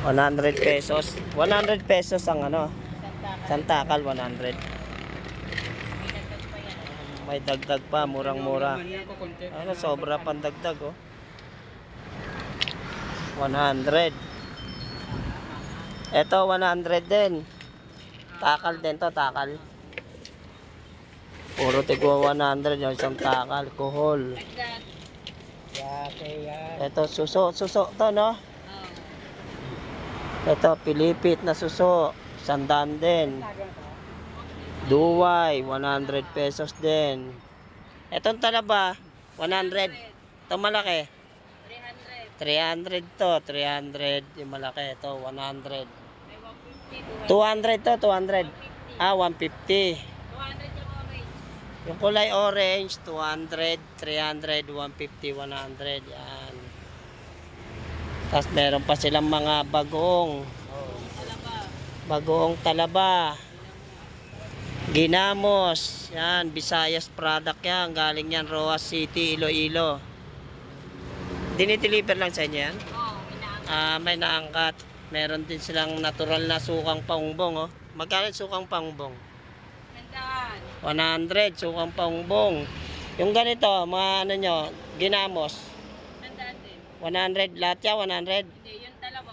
100 pesos. 100 pesos ang ano. Santakal 100. May dagdag pa, murang-mura. Ano, sobra pang dagdag oh. 100. Ito 100 din. Takal din to, takal. Puro tigwa 100 yung isang takal, kohol. Ito suso, suso to no. Ito pilipit na suso, 100 din. Duway 100 pesos din. Etong talaba 100. Ito malaki 300 to, 300 yung malaki. Ito 100. 200 to, 200. 150. Yung kulay orange 200, 300, 150, 100 yan. Tapos meron pa silang mga bagoong talaba, ginamos yan, Visayas product yan, galing yan Roas City, Iloilo. Dinideliver lang sa inyo yan? May naangkat. Meron din silang natural na sukang pangbong oh. Magkano sukang pangbong? 100 sukang pangbong. Yung ganito, mga ano nyo, ginamos 100 lahat yan, 100. Hindi, yung talaba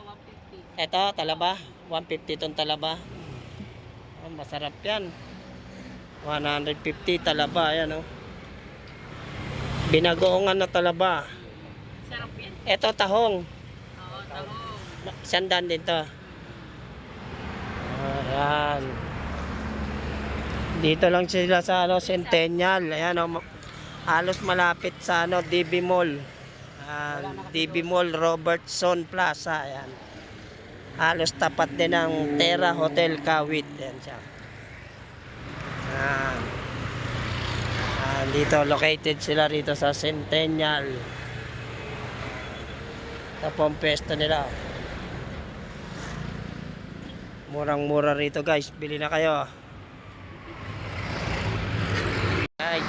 150. Ito, talaba 150 itong talaba. Masarap yan. 150 talaba, yan oh. Binagoongan na talaba. Sarap yan. Ito tahong. Oo, tahong. Sandan din to. Ayan. Dito lang sila sa ano, Centennial. Ayan oh, halos malapit sa ano, DB Mall. DB Mall Robertson Plaza. Ayan. Halos tapat din ng Terra Hotel Kawit. Ayan siya. Ayan. Dito located sila rito sa Centennial. Ito po ang pwesto nila. Murang-mura rito guys. Bili na kayo. Ay,